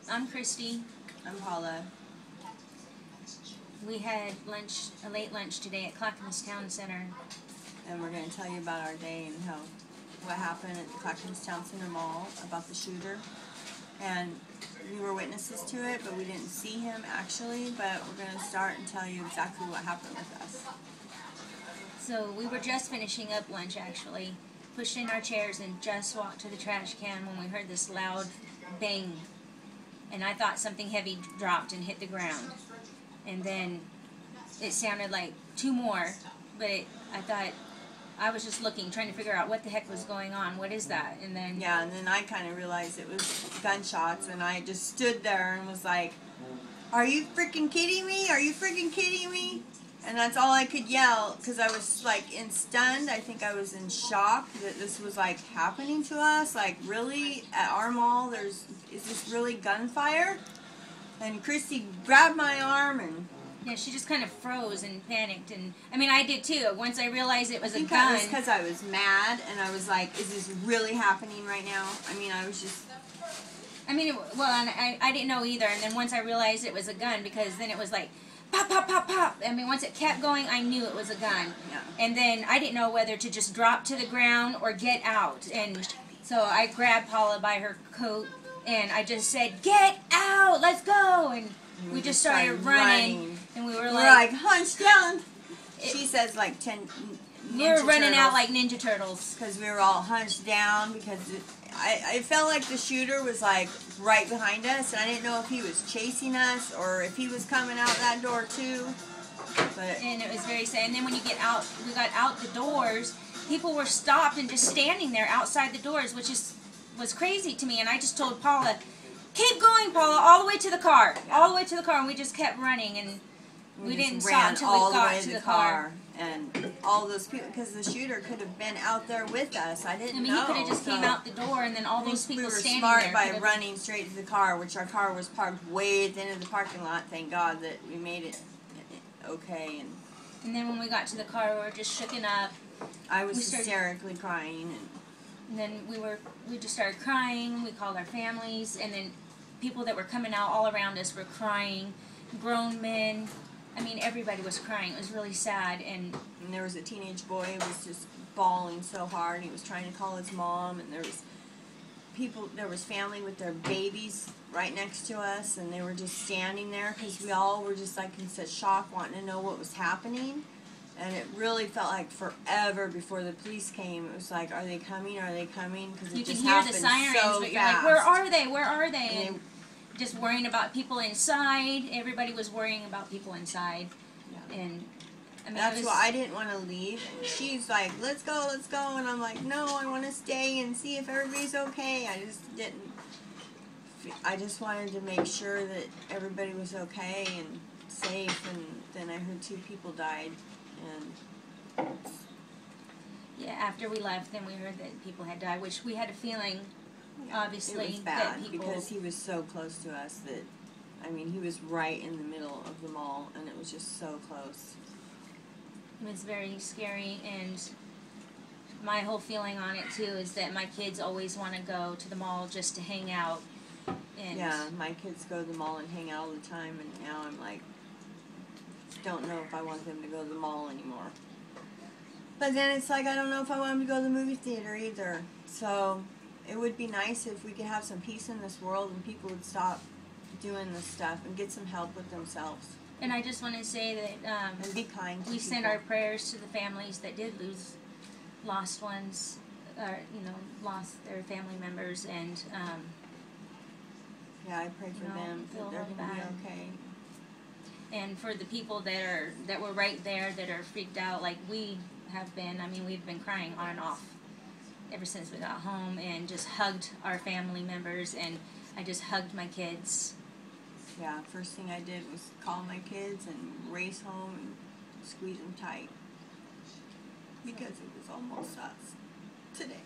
I'm Christy. I'm Paula. We had lunch, a late lunch today at Clackamas Town Center. And we're going to tell you about our day and what happened at the Clackamas Town Center Mall about the shooter. And we were witnesses to it, but we didn't see him actually. But we're going to start and tell you exactly what happened with us. So we were just finishing up lunch actually, pushed in our chairs and just walked to the trash can when we heard this loud bang. And I thought something heavy dropped and hit the ground. And then it sounded like two more, but I thought, I was just looking, trying to figure out what the heck was going on. What is that? And then... Yeah, and then I kind of realized it was gunshots, and I just stood there and was like, "Are you freaking kidding me? Are you freaking kidding me?" And that's all I could yell, because I was like stunned. I think I was in shock that this was like happening to us. Like, really? At our mall, is this really gunfire? And Christy grabbed my arm and... Yeah, she just kind of froze and panicked, and I mean, I did too. Once I realized it was a gun. I think because I was mad, and I was like, "Is this really happening right now?" I mean, I was just... I mean, well, and I didn't know either, and then once I realized it was a gun, because then it was like, pop, pop, pop, pop. I mean, once it kept going, I knew it was a gun. Yeah. And then I didn't know whether to just drop to the ground or get out, and so I grabbed Paula by her coat, and I just said, "Get out, let's go!" And we just started running. And we were like hunched down. She says like 10 we were running turtles. out like Ninja Turtles. Because we were all hunched down because I felt like the shooter was like right behind us, and I didn't know if he was chasing us or if he was coming out that door too. And it was very sad. And then when you get out, we got out the doors, people were stopped and just standing there outside the doors, which was crazy to me. And I just told Paula, "Keep going, Paula, all the way to the car, all the way to the car." And we just kept running, and we didn't stop until we got to the car. And all those people, because the shooter could have been out there with us. I didn't know. I mean, he could have just came out the door, and then all those people standing there. We were smart by running straight to the car, which our car was parked way at the end of the parking lot. Thank God that we made it okay. And then when we got to the car, we were just shooken up. I was hysterically crying. And then we just started crying. We called our families, and then people that were coming out all around us were crying. Grown men. I mean, everybody was crying. It was really sad. And there was a teenage boy who was just bawling so hard. He was trying to call his mom, and there was family with their babies right next to us, and they were just standing there because we all were just like in such shock, wanting to know what was happening. And it really felt like forever before the police came. It was like, are they coming? Are they coming? Because it just happened so fast. You can hear the sirens, but you're like, where are they? Where are they? And just worrying about people inside. Everybody was worrying about people inside. Yeah. And I mean, that's why I didn't want to leave. And she's like, let's go, let's go. And I'm like, no, I want to stay and see if everybody's okay. I just didn't. I just wanted to make sure that everybody was okay and safe. And then I heard 2 people died. And yeah, after we left, then we heard that people had died, which we had a feeling. Yeah, obviously, it was bad that people, because he was so close to us that, I mean, he was right in the middle of the mall, and it was just so close. It was very scary, and my whole feeling on it too is that my kids always want to go to the mall just to hang out. And yeah, my kids go to the mall and hang out all the time, and now I'm like, don't know if I want them to go to the mall anymore. But then it's like, I don't know if I want them to go to the movie theater either. So it would be nice if we could have some peace in this world and people would stop doing this stuff and get some help with themselves. And I just want to say that and be kind to we people. send our prayers to the families that did lose lost ones, or lost their family members, and yeah, I pray for them that they're going to be okay. And for the people that were right there that are freaked out like we have been. I mean, we've been crying on and off ever since we got home, and just hugged our family members, and I just hugged my kids. Yeah, first thing I did was call my kids and race home and squeeze them tight because it was almost us today.